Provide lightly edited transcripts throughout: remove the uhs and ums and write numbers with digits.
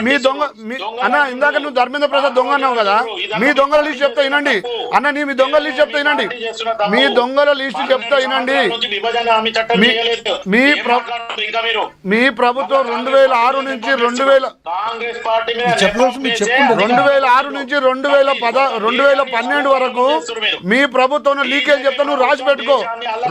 మీ దొంగ అన్న ఇందాక నువ్వు ధర్మేంద్ర ప్రసాద్ దొంగ అన్నావు కదా, మీ దొంగల లిస్ట్ చెప్తా వినండి అన్న, మీ దొంగల లిస్ట్ చెప్తా వినండి, మీ దొంగల లిస్ట్ చెప్తా వినండి. మీ ప్రభుత్వం 2006 నుంచి 2012 వరకు మీ ప్రభుత్వం లీకేజ్ చెప్తా, నువ్వు రాసి పెట్టుకో.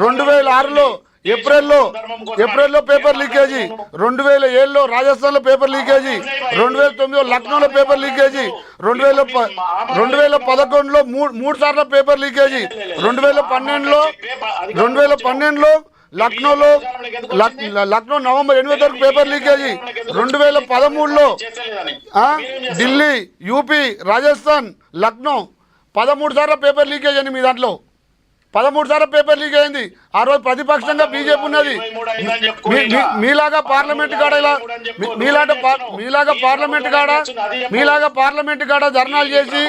2006లో ఏప్రిల్లో పేపర్ లీకేజీ, 2007లో రాజస్థాన్లో పేపర్ లీకేజీ, 2009లో లక్నోలో పేపర్ లీకేజీ, 2011లో 3 సార్లు పేపర్ లీకేజీ, 2012లో లక్నో నవంబర్ 8 వరకు పేపర్ లీకేజీ, 2013లో ఢిల్లీ, యూపీ, రాజస్థాన్, లక్నో 13 సార్లు పేపర్ లీకేజ్ అని మీ దాంట్లో 13 సార్లు పేపర్ లీక్ అయింది. ఆ రోజు ప్రతిపక్షంగా బీజేపీ ఉన్నది. మీలాగా పార్లమెంట్ కాడ ధర్నాలు చేసి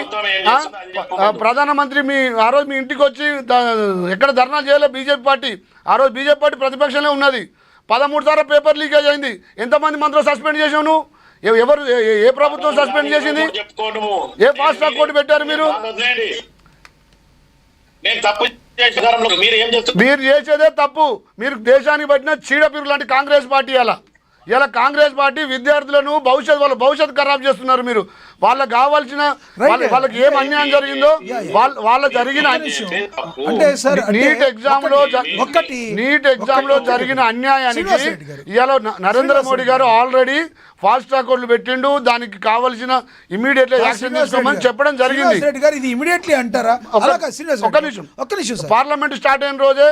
ప్రధానమంత్రి ఆ రోజు మీ ఇంటికి వచ్చి ఎక్కడ ధర్నాలు చేయలేదు బీజేపీ పార్టీ. ఆ రోజు బీజేపీ పార్టీ ప్రతిపక్షంలో ఉన్నది. 13 సార్లు పేపర్ లీకేజ్ అయింది. ఎంతమంది మంత్రులు సస్పెండ్ చేసావు నువ్వు? ఎవరు ఏ ప్రభుత్వం సస్పెండ్ చేసింది? ఏ ఫాస్ట్ ట్రాక్ కోర్టు పెట్టారు మీరు? మీరు చేసేదే తప్పు. మీరు దేశానికి పట్టిన చీడపీరు లాంటి కాంగ్రెస్ పార్టీ. ఇలా కాంగ్రెస్ పార్టీ విద్యార్థులను వాళ్ళ భవిష్యత్తు ఖరాబ్ చేస్తున్నారు. మీరు వాళ్ళకి కావాల్సిన వాళ్ళకి ఏం అన్యాయం జరిగిందో వాళ్ళ జరిగిన నీట్ ఎగ్జామ్ లో జరిగిన అన్యాయానికి ఇవాళ నరేంద్ర మోడీ గారు ఆల్రెడీ ఫాస్ట్ ట్రాక్ కోర్టులు పెట్టిండు. దానికి కావాల్సిన ఇమీడియట్ యాక్షన్ తీసుకోమని చెప్పడం జరిగింది. ఒక్క నిమిషం, పార్లమెంట్ స్టార్ట్ అయిన రోజే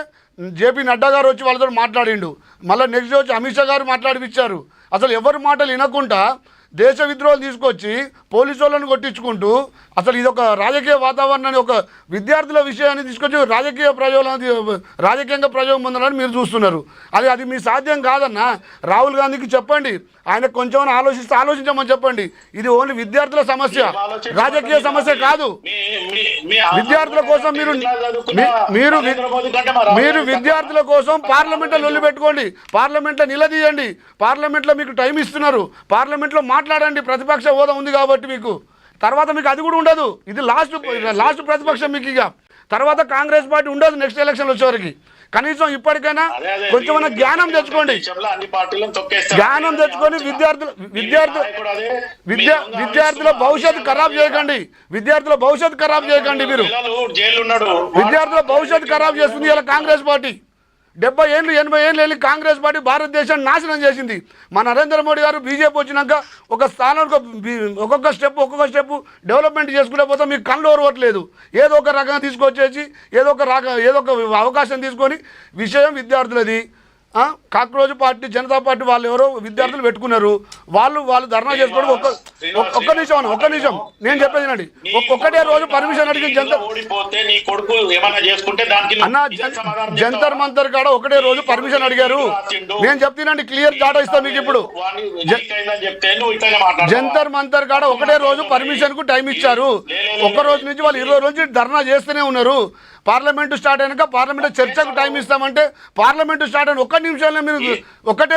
జేపీ నడ్డా గారు వచ్చి వాళ్ళతో మాట్లాడిండు. మళ్ళీ నెక్స్ట్ డే వచ్చి అమిత్ షా గారు మాట్లాడిపించారు. అసలు ఎవరి మాటలు వినకుండా దేశ విద్రోహాలు తీసుకొచ్చి పోలీసు వాళ్ళని కొట్టించుకుంటూ అసలు ఇది ఒక రాజకీయ వాతావరణాన్ని, ఒక విద్యార్థుల విషయాన్ని తీసుకొచ్చి రాజకీయంగా ప్రయోగం పొందాలని మీరు చూస్తున్నారు. అది మీ సాధ్యం కాదన్న. రాహుల్ గాంధీకి చెప్పండి, ఆయన కొంచెం ఆలోచించమని చెప్పండి. ఇది ఓన్లీ విద్యార్థుల సమస్య, రాజకీయ సమస్య కాదు. విద్యార్థుల కోసం మీరు విద్యార్థుల కోసం పార్లమెంట్లో లొల్లి పెట్టుకోండి, పార్లమెంట్లో నిలదీయండి. పార్లమెంట్లో మీకు టైం ఇస్తున్నారు, పార్లమెంట్లో మాట్లాడండి. ప్రతిపక్ష హోదా ఉంది కాబట్టి మీకు తర్వాత మీకు అది కూడా ఉండదు. ఇది లాస్ట్ ప్రతిపక్షం మీకు. ఇక తర్వాత కాంగ్రెస్ పార్టీ ఉండదు నెక్స్ట్ ఎలక్షన్ వచ్చేవరకు. కనీసం ఇప్పటికైనా కొంచెం జ్ఞానం తెచ్చుకోండి. జ్ఞానం తెచ్చుకొని విద్యార్థుల భవిష్యత్తు ఖరాబ్ చేయకండి. విద్యార్థుల భవిష్యత్తు ఖరాబ్ చేయకండి. మీరు విద్యార్థుల భవిష్యత్తు ఖరాబ్ చేస్తుంది ఇలా కాంగ్రెస్ పార్టీ. 70 ఏళ్ళు 80 ఏళ్ళు వెళ్ళి కాంగ్రెస్ పార్టీ భారతదేశాన్ని నాశనం చేసింది. మా నరేంద్ర మోడీ గారు బీజేపీ వచ్చినాక ఒక స్థానానికి ఒక్కొక్క స్టెప్ డెవలప్మెంట్ చేసుకుంటే పోతే మీకు కళ్ళు ఓరవట్లేదు. ఏదో ఒక రకంగా తీసుకొచ్చేసి ఏదో ఒక అవకాశం తీసుకొని విషయం విద్యార్థులది. కాక్రోజ్ పార్టీ, జనతా పార్టీ వాళ్ళు ఎవరో విద్యార్థులు పెట్టుకున్నారు. వాళ్ళు ధర్నా చేసుకోవడం ఒక్క నిమిషం నేను చెప్పేది అండి. ఒక్కటే రోజు పర్మిషన్ అడిగి జంతర్ మంతర్ కాడ ఒకటే రోజు పర్మిషన్ అడిగారు. నేను చెప్తానండి, క్లియర్ డాటా ఇస్తా మీకు ఇప్పుడు. జంతర్ మంతర్ కాడ ఒకటే రోజు పర్మిషన్ కు టైం ఇచ్చారు. ఒక్క రోజు నుంచి వాళ్ళు 20 రోజులు ధర్నా చేస్తూనే ఉన్నారు. పార్లమెంటు స్టార్ట్ అయినాక పార్లమెంట్ చర్చకు టైం ఇస్తామంటే పార్లమెంటు స్టార్ట్ అయిన ఒకటే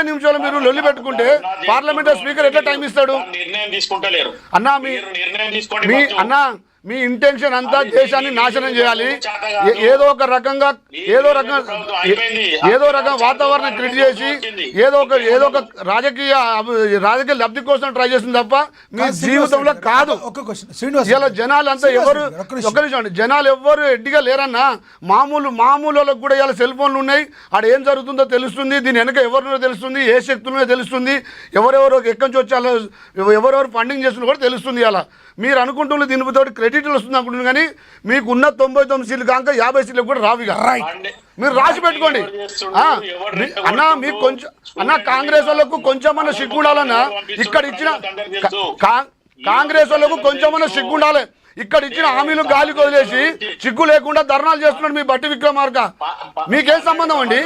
నిమిషంలో మీరు లొల్లి పెట్టుకుంటే పార్లమెంట్ స్పీకర్ ఎట్లా టైం ఇస్తాడు? మీ ఇంటెన్షన్ అంతా దేశాన్ని నాశనం చేయాలి. ఏదో రకంగా వాతావరణం క్రియేట్ చేసి ఏదో ఒక రాజకీయ లబ్ధి కోసం ట్రై చేస్తుంది తప్ప మీ జీవితంలో కాదు. ఇలా జనాలు అంతా జనాలు ఎవ్వరు ఎడ్డిగా లేరన్నా. మామూలు వాళ్ళకు కూడా ఇలా సెల్ ఫోన్లు ఉన్నాయి. ఆడ ఏం జరుగుతుందో తెలుస్తుంది. దీని వెనక ఎవరినో తెలుస్తుంది, ఏ శక్తులనో తెలుస్తుంది, ఎవరెవరు ఎక్కడి నుంచి వచ్చి ఎవరెవరు ఫండింగ్ చేస్తున్నా కూడా తెలుస్తుంది. అలా మీరు అనుకుంటున్న దీనితో క్రెడిట్లు వస్తుంది అనుకుంటున్నారు, కానీ మీకు ఉన్న 99 సీట్లు కాక 50 సీట్లు కూడా రావిగా. మీరు రాసి పెట్టుకోండి మీకు కొంచెం కాంగ్రెస్ వాళ్ళకు కొంచెమన్నా సిగ్గుండాలన్నా. ఇక్కడ ఇచ్చిన కాంగ్రెస్ వాళ్ళకు కొంచెమన్నా సిగ్గుండాలి. ఇక్కడ ఇచ్చిన హామీలు గాలికి వదిలేసి సిగ్గు లేకుండా ధర్నాలు చేస్తున్నాడు మీ బట్టి విక్రమార్క. మీకేం సంబంధం అండి?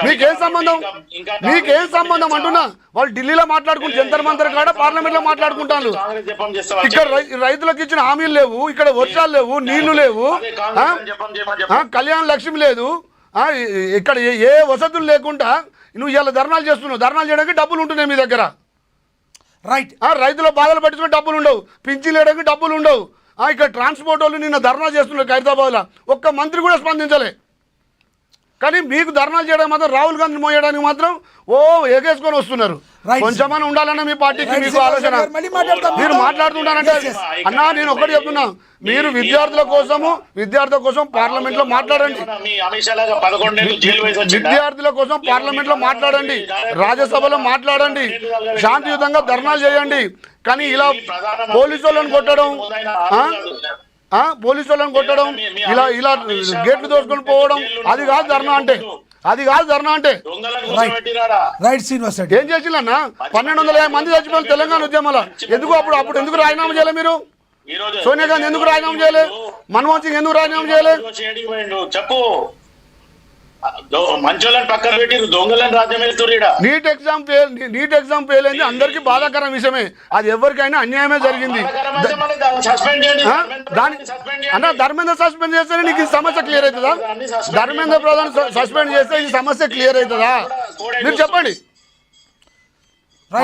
మీకేం సంబంధం అంటున్నా? వాళ్ళు ఢిల్లీలో మాట్లాడుకుంటారు, జంతర్ మంతర్ కాడ పార్లమెంట్ లో మాట్లాడుకుంటారు. ఇక్కడ రైతులకు ఇచ్చిన హామీలు లేవు, ఇక్కడ వర్షాలు లేవు, నీళ్లు లేవు, కళ్యాణ లక్ష్మి లేదు, ఇక్కడ ఏ వసతులు లేకుండా నువ్వు ఇలా ధర్నాలు చేస్తున్నావు. ధర్నాలు చేయడానికి డబ్బులు ఉంటున్నాయి మీ దగ్గర. రైట్. రైతుల బాధలు పట్టించుకుని డబ్బులు ఉండవు, పింఛన్లు వేయడానికి డబ్బులు ఉండవు. ఇక్కడ ట్రాన్స్పోర్ట్ వాళ్ళు నిన్న ధర్నా చేస్తున్నారు ఖైరతాబాద్లో, ఒక్క మంత్రి కూడా స్పందించలే. కానీ మీకు ధర్నాలు చేయడానికి మాత్రం రాహుల్ గాంధీ మోయడానికి మాత్రం ఎగేసుకొని వస్తున్నారు. కొంచెమని ఉండాలన్న మీ పార్టీకి మీకు ఆలోచన. మీరు మాట్లాడుతున్నారంటే అన్నా నేను ఒకటి చెప్తున్నా, మీరు విద్యార్థుల కోసం పార్లమెంట్ లో మాట్లాడండి, విద్యార్థుల కోసం పార్లమెంట్ లో మాట్లాడండి, రాజ్యసభలో మాట్లాడండి, శాంతియుతంగా ధర్నాలు చేయండి. కానీ ఇలా పోలీసు వాళ్ళని కొట్టడం, ఇలా గేట్లు దోసుకొని పోవడం, అది కాదు ధర్నా అంటే. రైట్ శ్రీనివాస్ రెడ్డి. ఏం చేసిందన్నా 1250 మంది చచ్చిపోయిన తెలంగాణ ఉద్యమాల ఎందుకు అప్పుడు ఎందుకు రాజీనామా చేయలే మీరు? సోనియా గాంధీ ఎందుకు రాజీనామా చేయలే? మన్మోహన్ సింగ్ ఎందుకు రాజీనామా చేయలే? చెప్పు. మంచోళ్ళని పక్కన పెట్టి దొంగలను రాజ్యం వెళ్తున్నా. నీట్ ఎగ్జామ్ ఫెయిల్ అయింది అందరికీ బాధాకరం విషయమే, అది ఎవరికైనా అన్యాయమే జరిగింది. అన్న ధర్మేంద్ర సస్పెండ్ చేస్తే నీకు ఈ సమస్య క్లియర్ అవుతుందా? ధర్మేంద్ర ప్రధాన్ సస్పెండ్ చేస్తే ఈ సమస్య క్లియర్ అవుతుందా? మీరు చెప్పండి.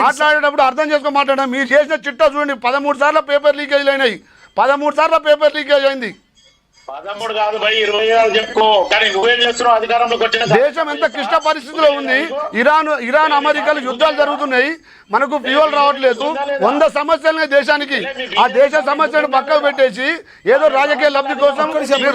మాట్లాడేటప్పుడు అర్థం చేసుకొని మాట్లాడండి. మీరు చేసిన చిట్టా చూడండి, 13 సార్లు పేపర్ లీకేజ్ అయినాయి, 13 సార్లు పేపర్ లీకేజ్ అయింది. 13 కాదు భయ్, 20 చెప్పుకో. కానీ నువ్వేం చేస్తున్నావు? అధికారంలోకి వచ్చిన దేశం ఎంత క్లిష్ట పరిస్థితిలో ఉంది. ఇరాన్ అమెరికాలు యుద్ధాలు జరుగుతున్నాయి, మనకు ఫ్యూయల్ రావట్లేదు, 100 సమస్యలు దేశానికి. ఆ దేశ సమస్యను పక్కకు పెట్టేసి ఏదో రాజకీయ లబ్ధి కోసం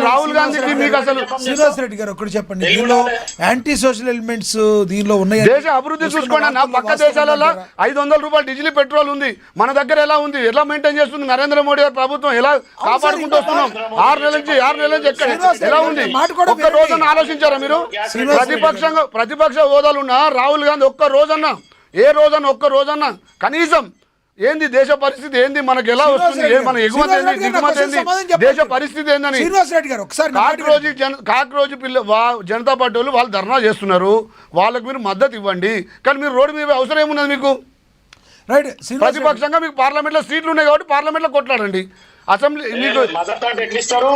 రాహుల్ గాంధీకి మీకు అసలు. శ్రీనివాస్ రెడ్డి గారు ఒకటి చెప్పండి, దీనిలో యాంటీ సోషల్ ఎలిమెంట్స్ దీనిలో ఉన్నాయి. దేశ అభివృద్ధి చూసుకోండి అన్న, పక్క దేశాలలో 500 రూపాయలు డీజిల్ పెట్రోల్ ఉంది, మన దగ్గర ఎలా ఉంది? ఎలా మెయింటైన్ చేస్తుంది నరేంద్ర మోడీ గారి ప్రభుత్వం? ఎలా కాపాడుకుంటూ వస్తున్నాం? 6 నెలల నుంచి ఎక్కడ ఎలా ఉంది? ఒక్క రోజున ఆలోచించారా మీరు? ప్రతిపక్ష హోదాలు ఉన్న రాహుల్ గాంధీ ఒక్క రోజన్నా కనీసం ఏంది దేశ పరిస్థితి ఏంది, మనకి ఎలా వస్తుంది, మన ఎగుమతి ఏంది, దిగుమతి ఏంది, దేశ పరిస్థితి ఏందని. కాక్రోజు పిల్ల జనతా పార్టీ వాళ్ళు ధర్నా చేస్తున్నారు, వాళ్ళకు మీరు మద్దతు ఇవ్వండి. కానీ మీరు రోడ్డు మీద అవసరం ఏమున్నది మీకు? ప్రతిపక్షంగా మీకు పార్లమెంట్లో సీట్లు ఉన్నాయి కాబట్టి పార్లమెంట్లో కొట్లాడండి. అసెంబ్లీ మీకు మద్దతు అంటే ఎట్లా ఇస్తారు?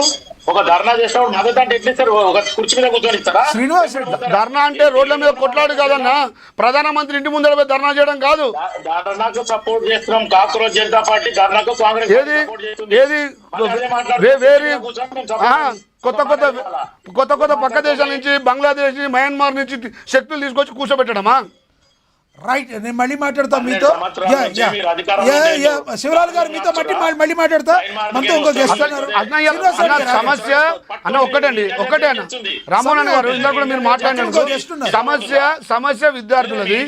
ఒక ధర్నా చేసినప్పుడు మద్దతు అంటే ఎట్లా ఇస్తారు? ఒక కుర్చీ మీద కూర్చొని ఇస్తారా? శ్రీనివాస్ ధర్నా అంటే రోడ్ల మీద కొట్లాడు కాదన్నా, ప్రధానమంత్రి ఇంటి ముందర పోయి ధర్నా చేయడం కాదు. ధర్నాకు సపోర్ట్ చేస్తున్నాం కాక్రోజ్ జనతా పార్టీ, ధర్నాకు కాంగ్రెస్ ఏది వేరే కొత్త పక్క దేశాల నుంచి, బంగ్లాదేశ్, మయన్మార్ నుంచి శక్తులు తీసుకొచ్చి కూర్చోబెట్టడమా? రైట్. నేను మళ్ళీ మాట్లాడతా మీతో. శివలాల్ గారు మీతో మళ్ళీ మాట్లాడతా. మనతో ఇంకో గెస్ట్ సమస్య అన్న ఒకటే అన్న రామోహన్ గారు, ఇందాక కూడా మీరు మాట్లాడిన సమస్య విద్యార్థులది.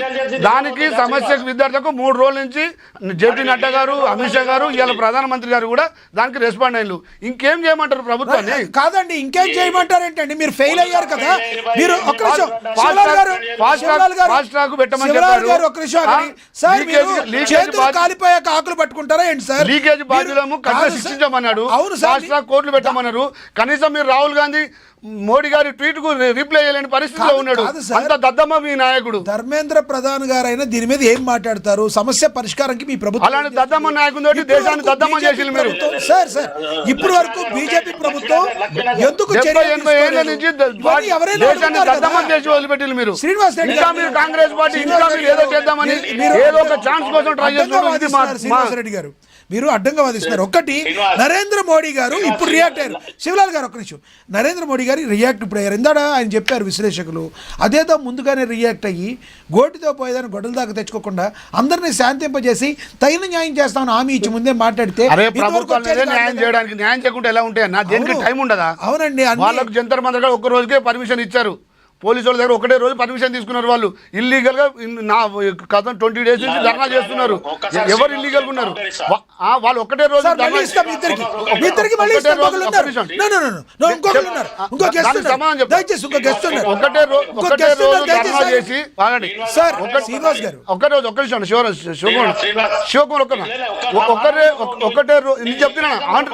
దానికి సమస్యకు విద్యార్థులకు 3 రోజుల నుంచి జేపీ నడ్డా గారు, అమిత్ షా గారు, ఇవాళ ప్రధానమంత్రి గారు కూడా దానికి రెస్పాండ్ అయ్యారు. ఇంకేం చేయమంటారు ప్రభుత్వాన్ని? కాదండి, ఇంకేం చేయమంటారు ఏంటండి? మీరు ఫెయిల్ అయ్యారు కదా. మీరు ఫాస్ట్ ట్రాక్ పెట్టమని చెప్పారు. కాలిపోయాక ఆకులు పట్టుకుంటారా ఏంటి సార్? లీకేజ్ బాధ్యులము శిక్షించమన్నాడు, కోర్టులు పెట్టమన్నారు. కనీసం మీరు రాహుల్ గాంధీ మోడీ గారి ట్వీట్ కు రిప్లై చేయలేని పరిస్థితిలో ఉన్నాడు. అంత దద్దమ్మ మీ నాయకుడు. ధర్మేంద్ర ప్రధాన్ గారు అయినా దీని మీద ఏం మాట్లాడతారు? సమస్య పరిష్కారానికి మీ ప్రభుత్వం అలాంటి దద్దమ్మ నాయకుడు దేశాన్ని దద్దమ్మ చేసి మీరు సార్ ఇప్పటి వరకు బీజేపీ ప్రభుత్వం ఎందుకు 70-80 ఏళ్ల నుంచి దేశాన్ని దద్దమ్మ చేసి వదిలిపెట్టింది మీరు. శ్రీనివాస్ రెడ్డి ఇంకా మీరు కాంగ్రెస్ పార్టీ ఇంకా మీరు ఏదో చేద్దామని ఏదో ఒక ఛాన్స్ కోసం ట్రై చేస్తున్నారు. శ్రీనివాస్ రెడ్డి గారు మీరు అడ్డంగా వాదిస్తున్నారు. ఒకటి, నరేంద్ర మోడీ గారు ఇప్పుడు రియాక్ట్ అయ్యారు. శివలాల్ గారు ఒక్క నిమిషం. నరేంద్ర మోడీ గారు రియాక్ట్ ఇప్పుడు అయ్యారు. ఇందాడ ఆయన చెప్పారు విశ్లేషకులు, అదేదో ముందుగానే రియాక్ట్ అయ్యి గోటితో పోయేదాన్ని గొడవల దాకా తెచ్చుకోకుండా అందరినీ శాంతింపజేసి తగిన న్యాయం చేస్తామని హామీ ఇచ్చి ముందే మాట్లాడితే న్యాయం చేయడానికి న్యాయం చేయకుండా ఎలా ఉంటాయన్నా? దేనికి టైం ఉండదా? అవునండి, వాళ్ళకు జంతర్ మంతర్ ఒక్క రోజుకే పర్మిషన్ ఇచ్చారు. పోలీసు వాళ్ళ దగ్గర ఒకటే రోజు పర్మిషన్ తీసుకున్నారు. వాళ్ళు ఇల్లీగల్ గా 20 డేస్ నుంచి ధర్నా చేస్తున్నారు. ఎవరు ఇల్లీగల్ ఉన్నారు? వాళ్ళు ఒకటే రోజు ఒకటే రోజు చెప్తున్నా,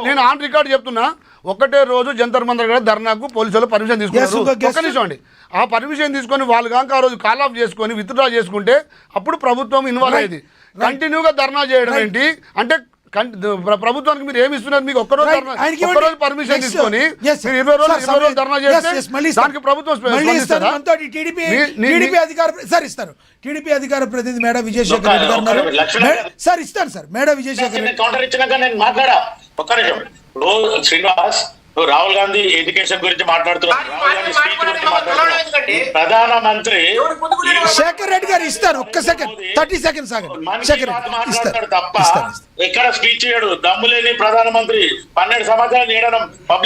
నేను ఆన్ రికార్డు చెప్తున్నా. ఒకటే రోజు జంతర్ మంతర్ ధర్నాకు పోలీసులు పర్మిషన్ తీసుకున్నారు. ఒక్క నిమిషం అండి. ఆ పర్మిషన్ తీసుకొని వాళ్ళు కనుక ఆ రోజు కాల్ ఆఫ్ చేసుకొని విత్డ్రా చేసుకుంటే అప్పుడు ప్రభుత్వం ఇన్వాల్వ్ అయ్యేది. కంటిన్యూగా ధర్నా చేయడం ఏంటి అంటే ప్రభుత్వానికి మీరు ఏమి ఇస్తున్నారు? మీకు ఒక్కరోజు Right. ఆయనకి ఇవ్వండి. ఒక్కరోజు పర్మిషన్ Next. తీసుకొని Yes, మీరు 20 రోజులు sir, 20 రోజులు ధర్నా yes, చేస్తే yes, మళ్ళీ ఇస్తారు. దానికి ప్రభుత్వం మళ్ళీ ఇస్తారు. స్పందిస్తుందా? మనతో టీడీపీ అధికార సార్ ఇస్తారు. టీడీపీ అధికార ప్రతినిధి మేడ విజయశేఖర్ రెడ్డి గారు ఉన్నారు. సార్ ఇస్తాను సార్, మేడ విజయశేఖర్ రెడ్డి. కౌంటర్ ఇచ్చినాక నేను మాట్లాడా. ఒక్క నిమిషం. ఇప్పుడు శ్రీనివాస్, నువ్వు రాహుల్ గాంధీ ఎడ్యుకేషన్ గురించి మాట్లాడుతున్నావు, రాహుల్ గాంధీ స్పీచ్ గురించి మాట్లాడుతున్నావు. ప్రధానమంత్రి శేఖర్ రెడ్డి గారు ఇస్తారు. ఒక్క సెకండ్, 30 seconds ఆగండి. శేఖర్ రెడ్డి మాట్లాడతాడు తప్ప ఇస్తారు. ఎక్కడ స్పీచ్ చేయడు. దమ్ము లేని ప్రధానమంత్రి 12 సంవత్సరాలు చేయడం పబ్లిక్